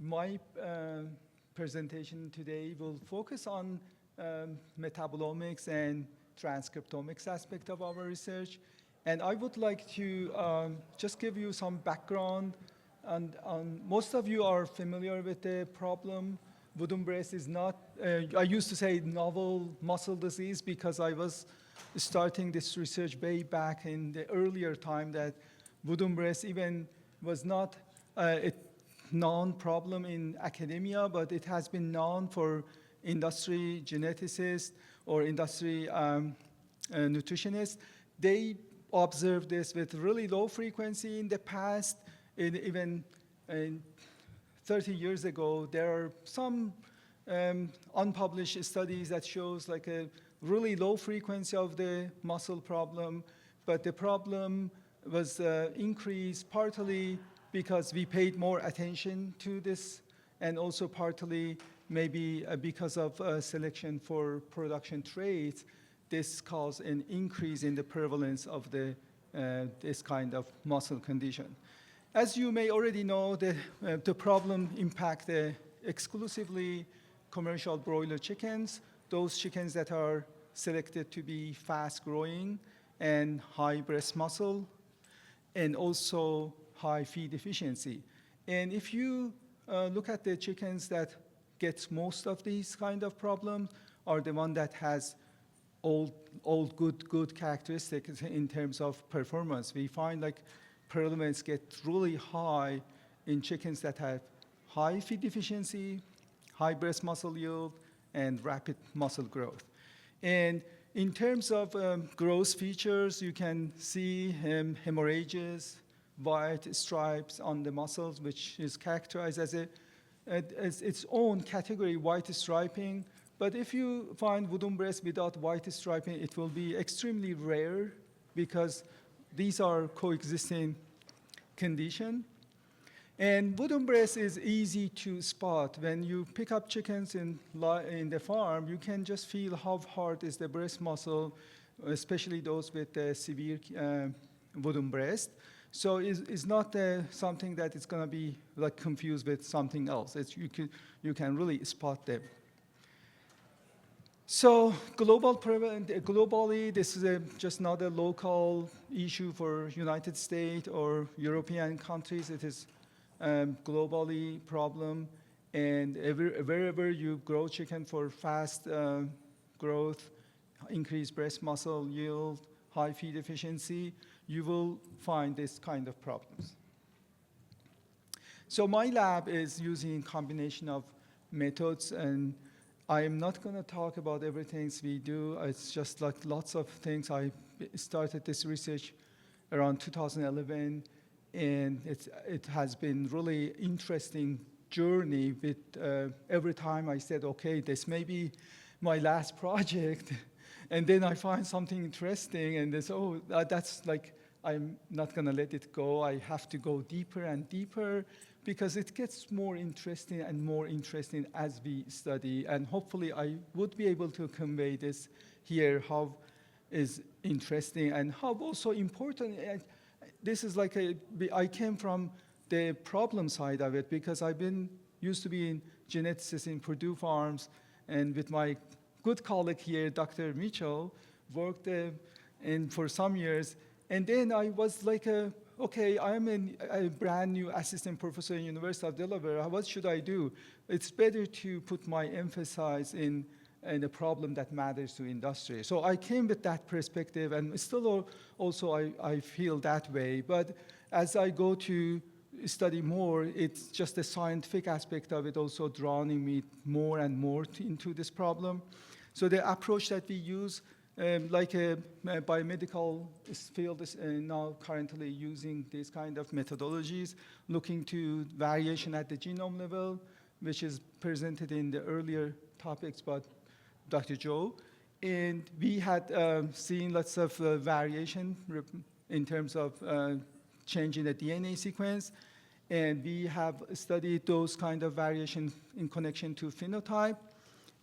My presentation today will focus on metabolomics and transcriptomics aspect of our research. And I would like to just give you some background. And most of you are familiar with the problem. Guillain-Barré is not, I used to say novel muscle disease because I was starting this research way back in the earlier time that Guillain-Barré even was not a known problem in academia, but it has been known for industry geneticists or industry nutritionists. They observed this with really low frequency in the past. Even 30 years ago, there are some unpublished studies that shows like a really low frequency of the muscle problem, but the problem was increased partly because we paid more attention to this, and also partly maybe because of selection for production traits. This caused an increase in the prevalence of this kind of muscle condition. As you may already know, the problem impacts exclusively commercial broiler chickens, those chickens that are selected to be fast-growing and high breast muscle, and also high feed efficiency. And if you look at the chickens that get most of these kind of problems, are the one that has all good characteristics in terms of performance. We find like prevalence get really high in chickens that have high feed efficiency, high breast muscle yield, and rapid muscle growth. And in terms of growth features, you can see hemorrhages, white stripes on the muscles, which is characterized as its own category, white striping. But if you find Guillain-Barré without white striping, it will be extremely rare because these are coexisting conditions. And Guillain-Barré is easy to spot. When you pick up chickens in the farm, you can just feel how hard is the breast muscle, especially those with severe Guillain-Barré. So it's not something that is going to be like confused with something else. You can really spot them. So globally, this is just not a local issue for United States or European countries. It is globally problem. And wherever you grow chicken for fast growth, increased breast muscle yield, high feed efficiency, you will find this kind of problems. So my lab is using a combination of methods, and I'm not going to talk about everything we do. It's just like lots of things. I started this research around 2011, and it has been really interesting journey with every time I said, okay, this may be my last project, and then I find something interesting, and this, oh, that's like, I'm not going to let it go. I have to go deeper and deeper because it gets more interesting and more interesting as we study. And hopefully I would be able to convey this here, how is interesting and how also important. This is like I came from the problem side of it because I've been used to be in geneticists in Purdue Farms, and with my good colleague here, Dr. Mitchell, worked for some years. And then I was like, okay, I'm a brand new assistant professor in University of Delaware. What should I do? It's better to put my emphasis in a problem that matters to industry. So I came with that perspective, and still also I feel that way. But as I go to study more, it's just the scientific aspect of it also drawing me more and more into this problem. So the approach that we use, like a biomedical field is now currently using these kind of methodologies, looking to variation at the genome level, which is presented in the earlier topics by Dr. Joe. And we had seen lots of variation in terms of change in the DNA sequence. And we have studied those kind of variation in connection to phenotype.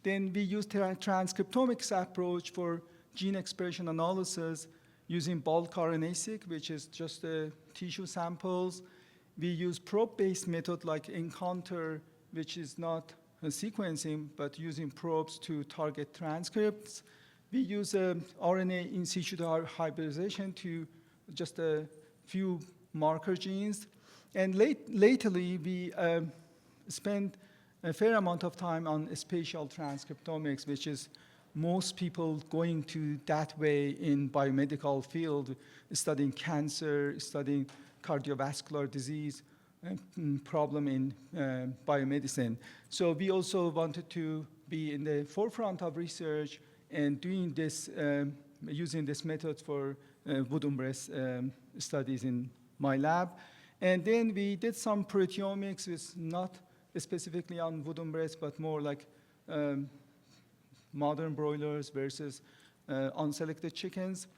Then we used transcriptomics approach for gene expression analysis using bulk RNA-seq, which is just tissue samples. we use probe-based method like Encounter, which is not sequencing, but using probes to target transcripts. We use RNA in situ hybridization to just a few marker genes. And lately, we spend a fair amount of time on spatial transcriptomics, which is most people going to that way in biomedical field, studying cancer, studying cardiovascular disease, problem in biomedicine. So we also wanted to be in the forefront of research and doing this, using this method for Wood-Umbres studies in my lab. And then we did some proteomics, with not specifically on Wood-Umbres, but more like modern broilers versus unselected chickens.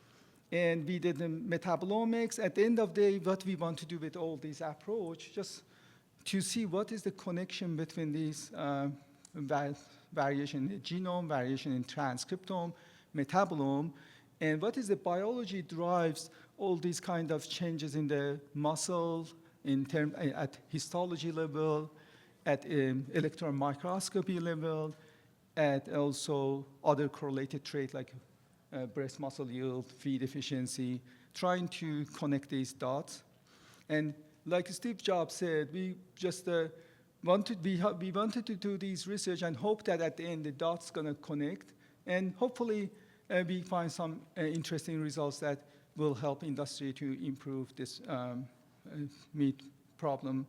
And we did the metabolomics. At the end of the day, what we want to do with all these approach, just to see what is the connection between these variation in the genome, variation in transcriptome, metabolome, and what is the biology drives all these kind of changes in the muscle at histology level, at electron microscopy level, at also other correlated traits like breast muscle yield, feed efficiency, trying to connect these dots. And like Steve Jobs said, we just wanted to do this research and hope that at the end the dots gonna connect, and hopefully we find some interesting results that will help industry to improve this meat problem.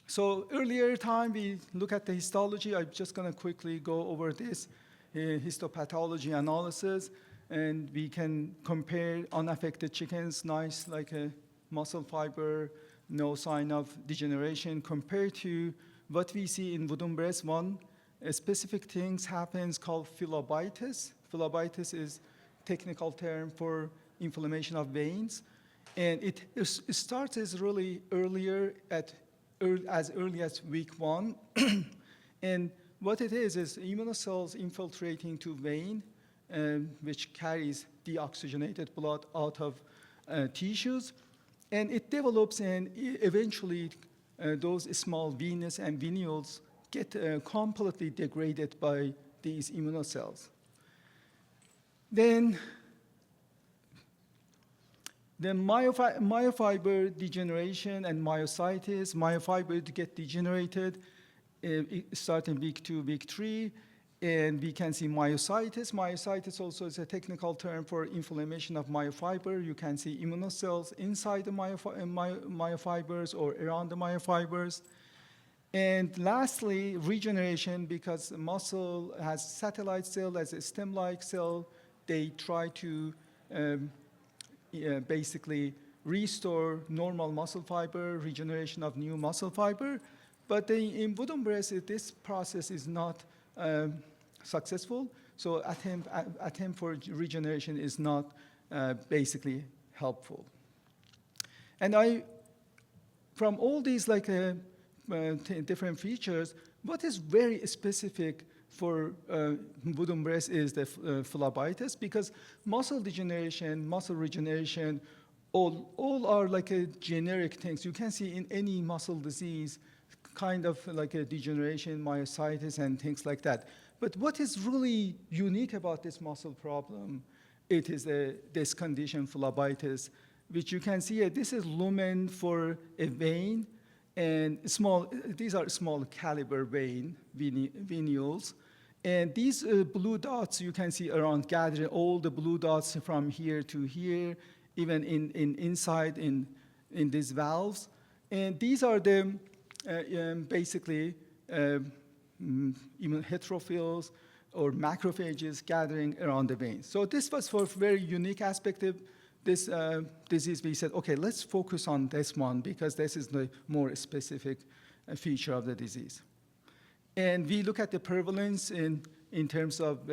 So earlier time, we look at the histology. I'm just going to quickly go over this histopathology analysis, and we can compare unaffected chickens, nice like a muscle fiber, no sign of degeneration, compared to what we see in Wood-Umbres. One specific things happens called phlebitis. Phlebitis is technical term for inflammation of veins, and it starts as really earlier as early as week 1. And what it is immunocells infiltrating to vein, which carries deoxygenated blood out of tissues. And it develops, and eventually those small venous and venules get completely degraded by these immunocells. Then the myofiber degeneration and myositis, myofiber get degenerated starting week 2, week 3, and we can see myositis. Myositis also is a technical term for inflammation of myofiber. You can see immunocells inside the myofibers or around the myofibers. And lastly, regeneration, because muscle has satellite cell as a stem-like cell, they try to basically restore normal muscle fiber, regeneration of new muscle fiber. But in Wood-Umbres, this process is not successful. So attempt for regeneration is not basically helpful. And from all these like different features, what is very specific for Wood-Umbres is the phlebitis, because muscle degeneration, muscle regeneration, all are like a generic things. You can see in any muscle disease, kind of like a degeneration, myositis, and things like that. But what is really unique about this muscle problem, it is this condition, phlebitis, which you can see, this is lumen for a vein, and these are small caliber venules. And these blue dots you can see around gathering, all the blue dots from here to here, even inside in these valves. And these are the basically even heterophils or macrophages gathering around the veins. So this was for a very unique aspect of this disease. We said, okay, let's focus on this one because this is the more specific feature of the disease. And we look at the prevalence in terms of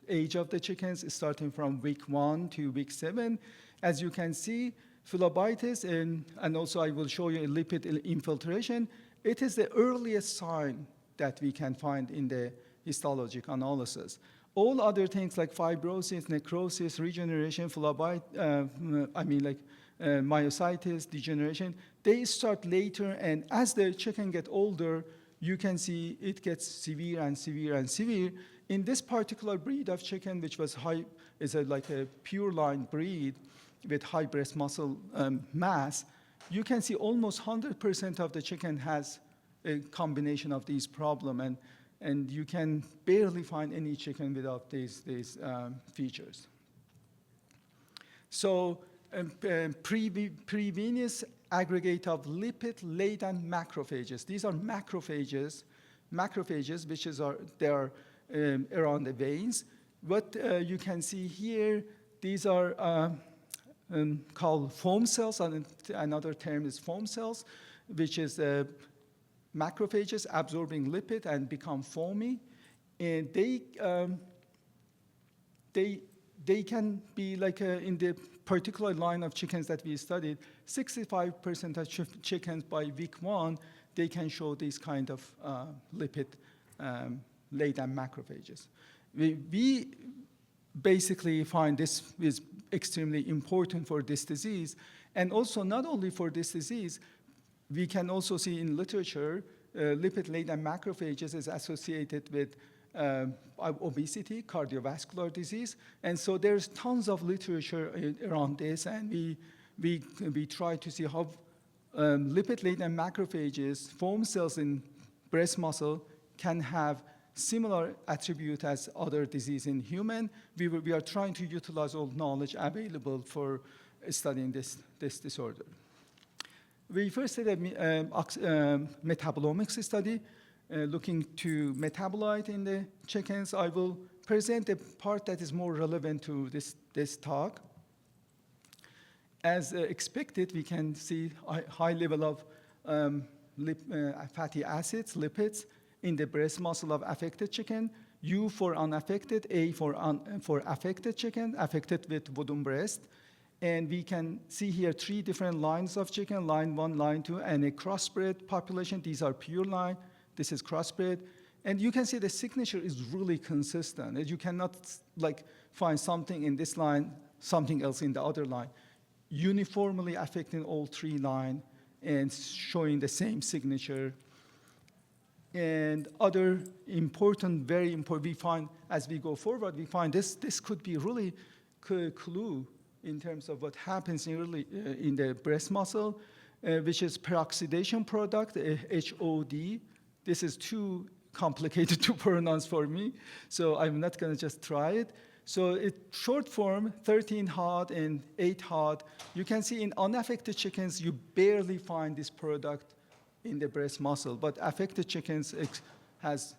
age of the chickens, starting from week 1 to week 7. As you can see, phlebitis, and also I will show you a lipid infiltration, it is the earliest sign that we can find in the histologic analysis. All other things like fibrosis, necrosis, regeneration, myositis, degeneration, they start later, and as the chicken get older, you can see it gets severe and severe and severe. In this particular breed of chicken, which was like a pure line breed with high breast muscle mass, you can see almost 100% of the chicken has a combination of these problems, and you can barely find any chicken without these features. So prevenous aggregate of lipid-laden macrophages. These are macrophages which they are around the veins. What you can see here, these are called foam cells, and another term is foam cells, which is macrophages absorbing lipid and become foamy. And they can be like in the particular line of chickens that we studied, 65% of chickens by week 1, they can show these kind of lipid-laden macrophages. We basically find this is extremely important for this disease. And also not only for this disease, we can also see in literature, lipid-laden macrophages is associated with obesity, cardiovascular disease. And so there's tons of literature around this, and we try to see how lipid-laden macrophages, foam cells in breast muscle, can have similar attribute as other disease in human. We are trying to utilize all knowledge available for studying this disorder. We first did a metabolomics study looking to metabolite in the chickens. I will present the part that is more relevant to this talk. As expected, we can see high level of fatty acids, lipids, in the breast muscle of affected chicken. U for unaffected, A for affected chicken, affected with wooden breast. And we can see here 3 different lines of chicken, line 1, line 2, and a crossbred population. These are pure line. This is crossbred. And you can see the signature is really consistent. You cannot find something in this line, something else in the other line. Uniformly affecting all 3 lines and showing the same signature. And other important, very important, we find as we go forward, we find this could be really a clue in terms of what happens in the breast muscle, which is peroxidation product, HOD. This is too complicated to pronounce for me, so I'm not going to just try it. So short form, 13 HOD and 8 HOD. You can see in unaffected chickens, you barely find this product in the breast muscle, but affected chickens has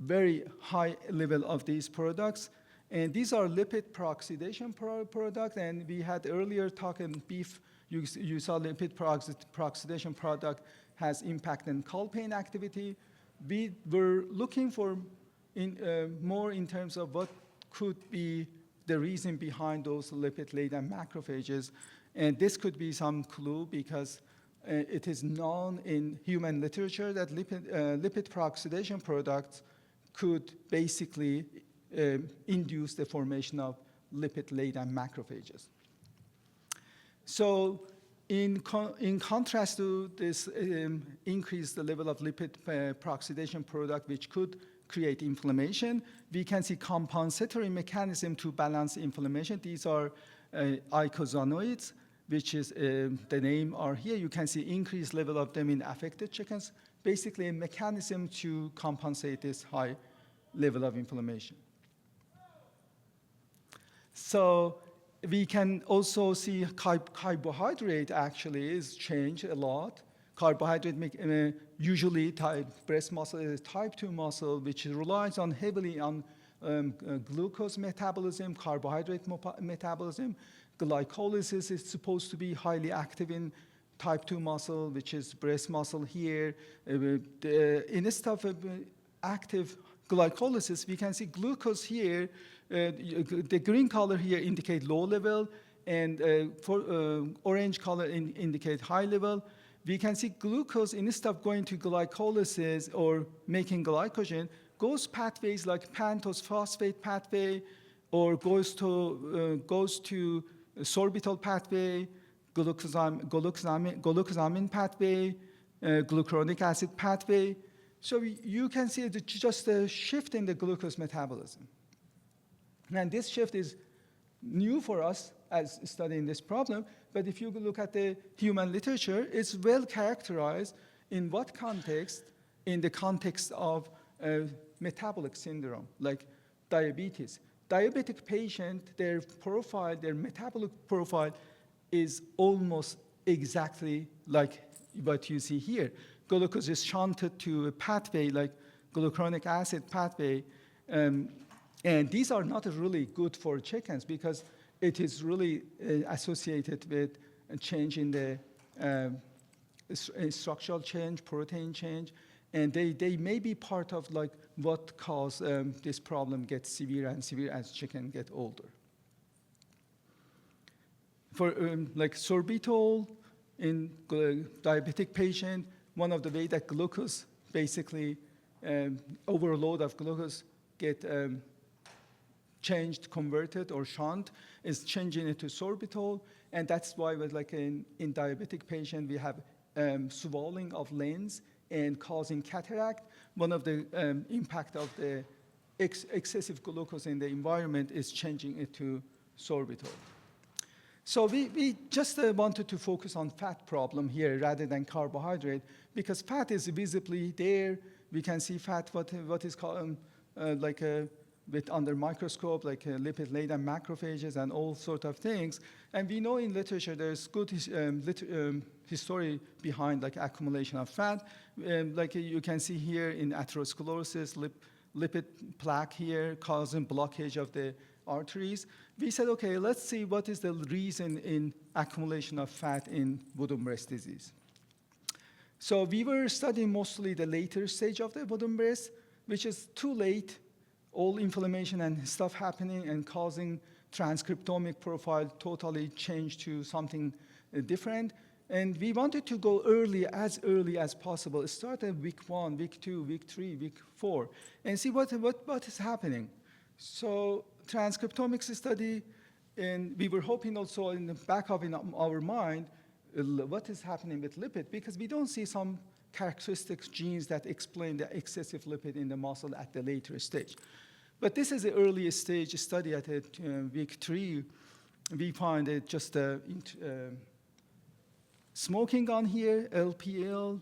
very high level of these products. And these are lipid peroxidation product, and we had earlier talk in beef, you saw lipid peroxidation product has impact on calpain activity. We were looking for more in terms of what could be the reason behind those lipid-laden macrophages. And this could be some clue because it is known in human literature that lipid peroxidation products could basically induce the formation of lipid-laden macrophages. So in contrast to this increased level of lipid peroxidation product, which could create inflammation, we can see compensatory mechanism to balance inflammation. These are icosanoids, which is the name are here. You can see increased level of them in affected chickens, basically a mechanism to compensate this high level of inflammation. So we can also see carbohydrate actually is changed a lot. Carbohydrate usually breast muscle is type 2 muscle, which relies heavily on glucose metabolism, carbohydrate metabolism. Glycolysis is supposed to be highly active in type 2 muscle, which is breast muscle here. Instead of active glycolysis, we can see glucose here. The green color here indicate low level, and orange color indicate high level. We can see glucose, instead of going to glycolysis or making glycogen, goes pathways like pentose phosphate pathway, or goes to sorbitol pathway, glucosamine pathway, glucuronic acid pathway. So you can see just a shift in the glucose metabolism. And this shift is new for us as studying this problem, but if you look at the human literature, it's well characterized in what context? In the context of metabolic syndrome, like diabetes. Diabetic patient, their profile, their metabolic profile is almost exactly like what you see here. Glucose is shunted to a pathway like glucuronic acid pathway, and these are not really good for chickens because it is really associated with a change in the structural change, protein change, and they may be part of like what cause this problem gets severe and severe as chicken get older. For like sorbitol in diabetic patient, one of the way that glucose basically overload of glucose get changed, converted, or shunt is changing it to sorbitol, and that's why like in diabetic patient we have swelling of lens and causing cataract. One of the impact of the excessive glucose in the environment is changing it to sorbitol. So we just wanted to focus on fat problem here rather than carbohydrate because fat is visibly there. We can see fat, what is called with under microscope, like lipid-laden macrophages and all sort of things. And we know in literature there's good history behind like accumulation of fat. Like you can see here in atherosclerosis, lipid plaque here causing blockage of the arteries. We said, okay, let's see what is the reason in accumulation of fat in wooden breast disease. So we were studying mostly the later stage of the wooden breast, which is too late, all inflammation and stuff happening and causing transcriptomic profile totally change to something different. And we wanted to go early as possible. Start at week 1, week 2, week 3, week 4, and see what is happening. So transcriptomics study, and we were hoping also in the back of our mind, what is happening with lipid, because we don't see some characteristic genes that explain the excessive lipid in the muscle at the later stage. But this is the earliest stage study at week 3. We find it just smoking on here, LPL,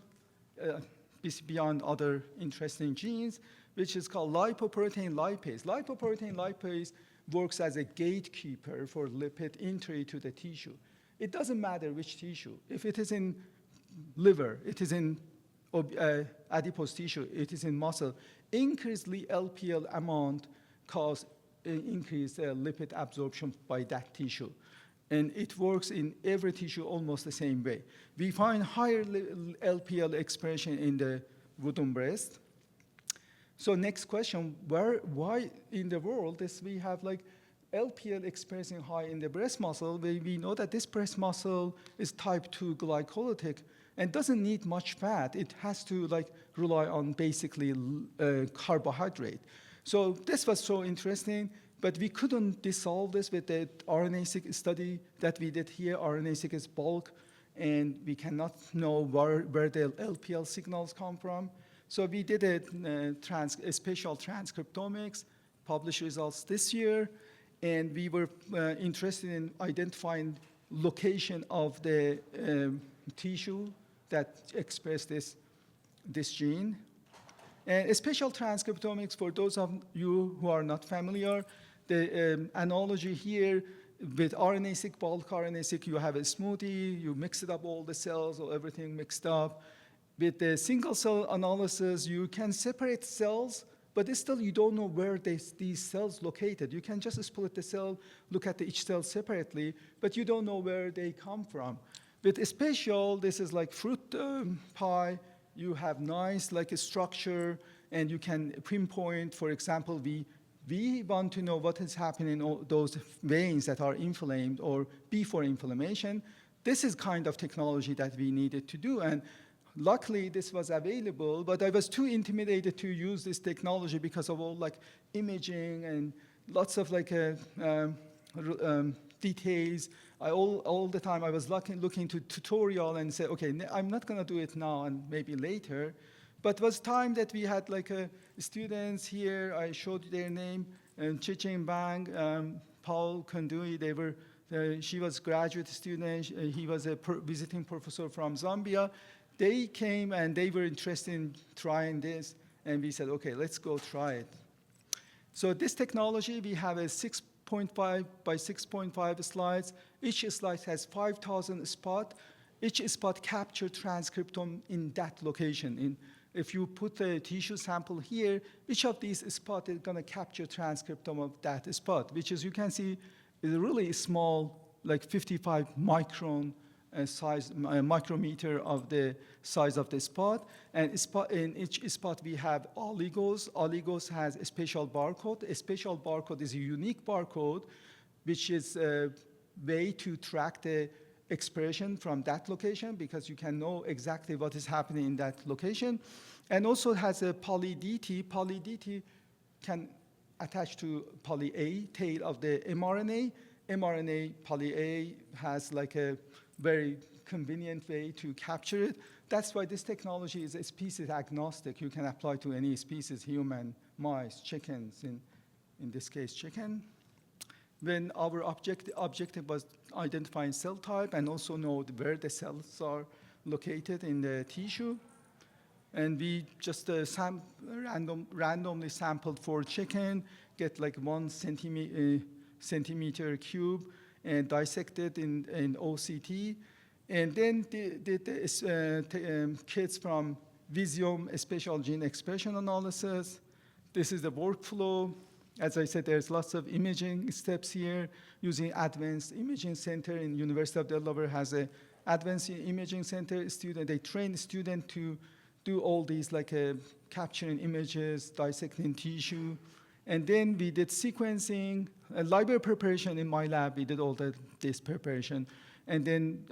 beyond other interesting genes, which is called lipoprotein lipase. Lipoprotein lipase works as a gatekeeper for lipid entry to the tissue. It doesn't matter which tissue. If it is in liver, it is in adipose tissue, it is in muscle, increased LPL amount cause increased lipid absorption by that tissue. And it works in every tissue almost the same way. We find higher LPL expression in the wooden breast. So next question, why in the world we have like LPL expressing high in the breast muscle? We know that this breast muscle is type 2 glycolytic and doesn't need much fat. It has to like rely on basically carbohydrate. So this was so interesting, but we couldn't dissolve this with the RNA-seq study that we did here. RNA-seq is bulk, and we cannot know where the LPL signals come from. So we did a Spacial transcriptomics, published results this year, and we were interested in identifying location of the tissue that express this gene. And Spacial transcriptomics, for those of you who are not familiar, the analogy here with RNA-seq, bulk RNA-seq, you have a smoothie, you mix it up all the cells or everything mixed up. With the single cell analysis, you can separate cells, but still you don't know where these cells located. You can just split the cell, look at each cell separately, but you don't know where they come from. With Spacial, this is like fruit pie. You have nice like a structure, and you can pinpoint, for example, we want to know what is happening in all those veins that are inflamed or before inflammation. This is kind of technology that we needed to do, and luckily, this was available, but I was too intimidated to use this technology because of all like imaging and lots of like details. All the time I was looking to tutorial and say, okay, I'm not gonna do it now and maybe later. But it was time that we had like students here, I showed you their name, and Chichen Bang, Paul Kandui, she was a graduate student, he was a visiting professor from Zambia. They came and they were interested in trying this, and we said, okay, let's go try it. So this technology, we have a 6.5 by 6.5 slides. Each slide has 5,000 spots. Each spot captures transcriptome in that location. If you put a tissue sample here, each of these spots is going to capture transcriptome of that spot, which is, you can see, is a really small, like 55 micron size, micrometer of the size of the spot. And in each spot, we have oligos. Oligos has a spatial barcode. A spatial barcode is a unique barcode, which is a way to track the expression from that location, because you can know exactly what is happening in that location. And also has a poly-DT. Poly-DT can attach to poly-A tail of the mRNA. mRNA poly-A has like a very convenient way to capture it. That's why this technology is species agnostic. You can apply to any species, human, mice, chickens, in this case, chicken. When our objective was identifying cell type and also know where the cells are located in the tissue. And we just randomly sampled 4 chicken, get like 1 centimeter cube, and dissected in OCT. And then did the kits from Visium spatial gene expression analysis. This is the workflow. As I said, there's lots of imaging steps here using Advanced Imaging Center in University of Delaware has a Advanced Imaging Center student. They train the student to do all these like capturing images, dissecting tissue. And then we did sequencing, library preparation in my lab. We did all this preparation. And then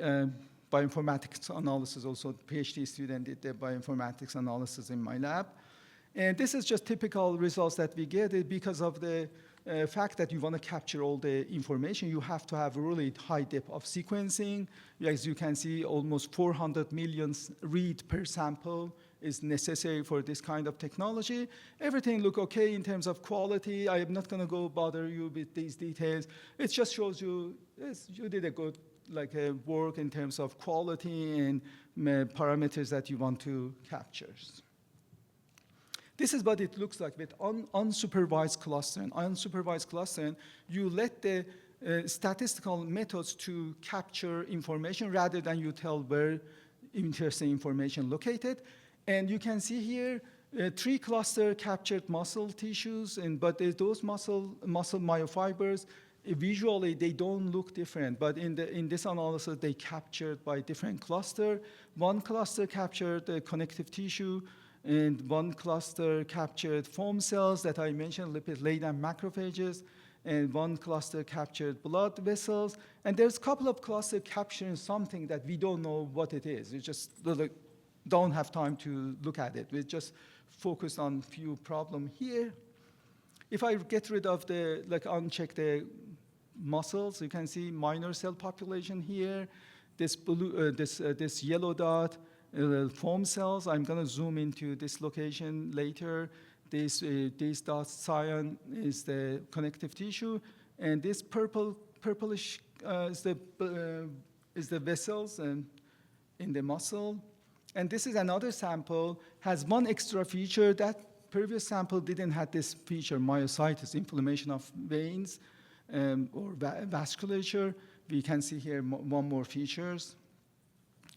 bioinformatics analysis also. PhD student did the bioinformatics analysis in my lab. And this is just typical results that we get because of the fact that you want to capture all the information. You have to have a really high depth of sequencing. As you can see, almost 400 million read per sample is necessary for this kind of technology. Everything look okay in terms of quality. I am not going to go bother you with these details. It just shows you you did a good work in terms of quality and parameters that you want to capture. This is what it looks like with unsupervised clustering. Unsupervised clustering, you let the statistical methods to capture information rather than you tell where interesting information located. And you can see here 3 cluster captured muscle tissues, but those muscle myofibers, visually they don't look different, but in this analysis they captured by different cluster. 1 cluster captured the connective tissue, and 1 cluster captured foam cells that I mentioned, lipid-laden macrophages, and 1 cluster captured blood vessels. And there's a couple of clusters capturing something that we don't know what it is. We just don't have time to look at it. We just focus on few problems here. If I get rid of uncheck the muscles, you can see minor cell population here. This blue, this yellow dot, foam cells. I'm going to zoom into this location later. These dots, cyan is the connective tissue, and this purplish is the vessels and in the muscle. And this is another sample, has 1 extra feature. That previous sample didn't have this feature, myositis, inflammation of veins or vasculature. We can see here 1 more features.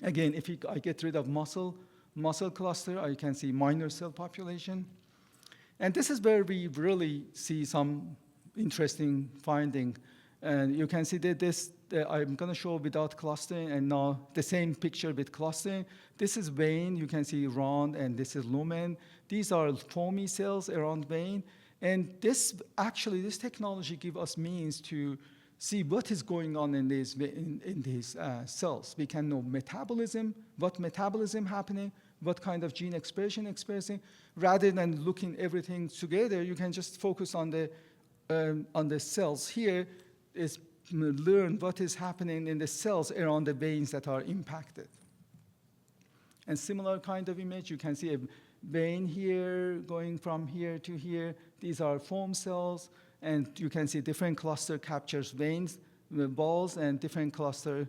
Again, if I get rid of muscle cluster, I can see minor cell population. And this is where we really see some interesting finding. And you can see that I'm going to show without clustering, and now the same picture with clustering. This is vein, you can see round, and this is lumen. These are foamy cells around vein. And this technology gives us means to see what is going on in these cells. We can know metabolism, what metabolism happening, what kind of gene expression. Rather than looking everything together, you can just focus on the cells here, is learn what is happening in the cells around the veins that are impacted. And similar kind of image, you can see a vein here going from here to here. These are foam cells, and you can see different cluster captures veins, the balls, and different cluster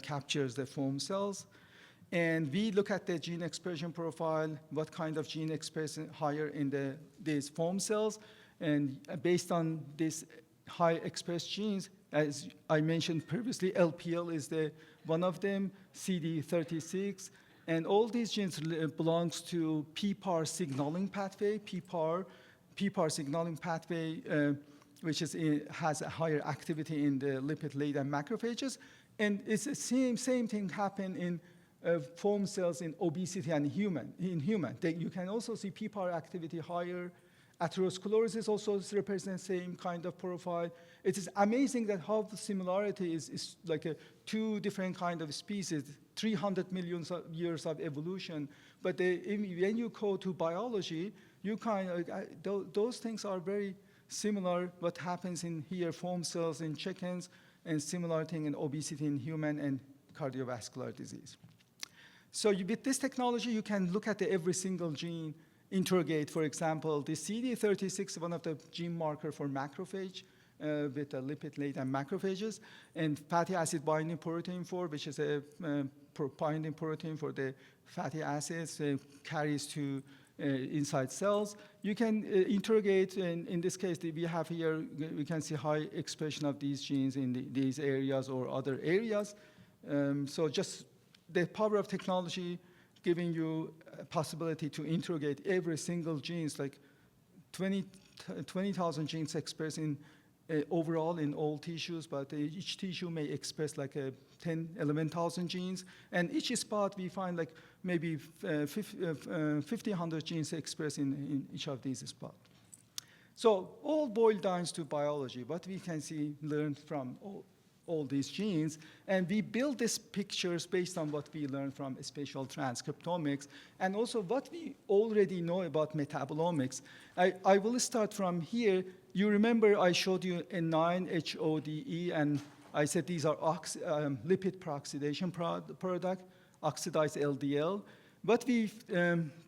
captures the foam cells. And we look at the gene expression profile, what kind of gene expression higher in these foam cells. And based on these high expressed genes, as I mentioned previously, LPL is one of them, CD36. And all these genes belongs to PPAR signaling pathway, PPAR signaling pathway, which has a higher activity in the lipid-laden macrophages. And it's the same thing happen in foam cells in obesity and in human. You can also see PPAR activity higher. Atherosclerosis also represents the same kind of profile. It is amazing that how the similarity is like two different kind of species, 300 million years of evolution. But when you go to biology, you those things are very similar. What happens in here, foam cells in chickens, and similar thing in obesity in human and cardiovascular disease. So with this technology, you can look at every single gene, interrogate, for example, the CD36, one of the gene marker for macrophage, with the lipid-laden macrophages, and fatty acid binding protein 4, which is a binding protein for the fatty acids, carries to inside cells. You can interrogate, and in this case, we have here, we can see high expression of these genes in these areas or other areas. So just the power of technology giving you a possibility to interrogate every single genes, like 20,000 genes expressed in overall in all tissues, but each tissue may express like 11,000 genes. And each spot we find like maybe 1,500 genes expressed in each of these spots. So all boiled down to biology, what we can see, learn from all these genes, and we build these pictures based on what we learned from spatial transcriptomics, and also what we already know about metabolomics. I will start from here. You remember I showed you a 9-HODE, and I said these are lipid peroxidation product, oxidized LDL. But we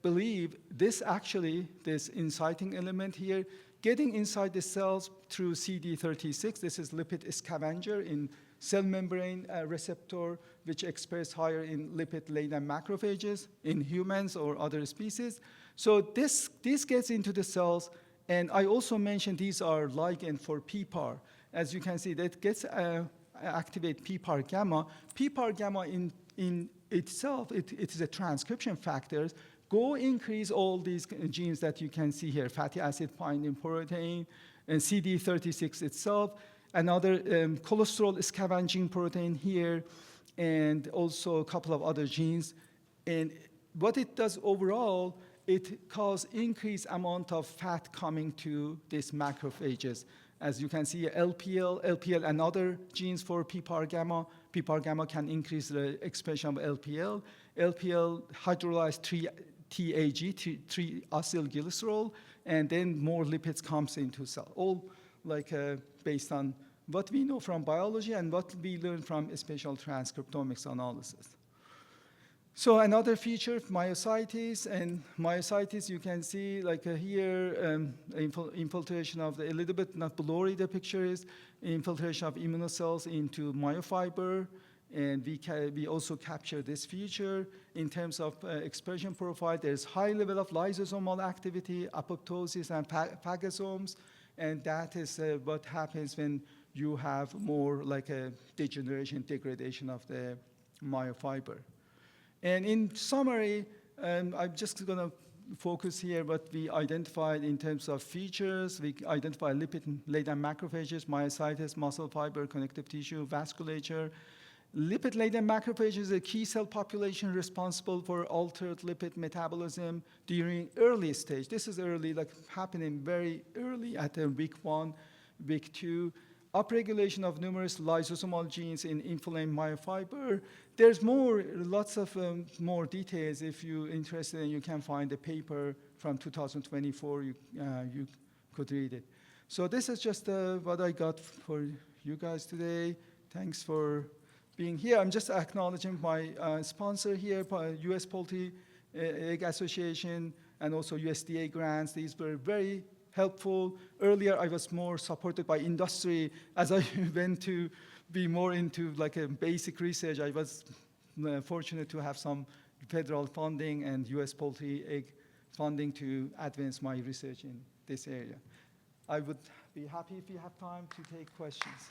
believe this inciting element here, getting inside the cells through CD36, this is lipid scavenger in cell membrane receptor, which express higher in lipid-laden macrophages in humans or other species. So this gets into the cells, and I also mentioned these are ligand for PPAR. As you can see, that gets activate PPAR gamma. PPAR gamma in itself, it is a transcription factor. Go increase all these genes that you can see here, fatty acid binding protein, and CD36 itself, another cholesterol scavenging protein here, and also a couple of other genes. And what it does overall, it causes increased amount of fat coming to these macrophages. As you can see, LPL and other genes for PPAR gamma. PPAR gamma can increase the expression of LPL. LPL hydrolyzed 3-TAG, 3-acylglycerol, and then more lipids comes into cell. All like based on what we know from biology and what we learned from spatial transcriptomics analysis. So another feature, myositis, and myositis you can see like here, infiltration of a little bit, not blurry the picture is, infiltration of immunocells into myofiber, and we also capture this feature in terms of expression profile. There's high level of lysosomal activity, apoptosis, and phagosomes, and that is what happens when you have more like a degradation of the myofiber. And in summary, I'm just going to focus here what we identified in terms of features. We identified lipid-laden macrophages, myositis, muscle fiber, connective tissue, vasculature. Lipid-laden macrophage is a key cell population responsible for altered lipid metabolism during early stage. This is early, like happening very early at week 1, week 2. upregulation of numerous lysosomal genes in inflamed myofiber. There's lots of more details. If you're interested, and you can find a paper from 2024, you could read it. So this is just what I got for you guys today. Thanks for being here. I'm just acknowledging my sponsor here, US Poultry Egg Association, and also USDA grants. These were very helpful. Earlier, I was more supported by industry. As I went to be more into like a basic research, I was fortunate to have some federal funding and US Poultry Egg funding to advance my research in this area. I would be happy if you have time to take questions.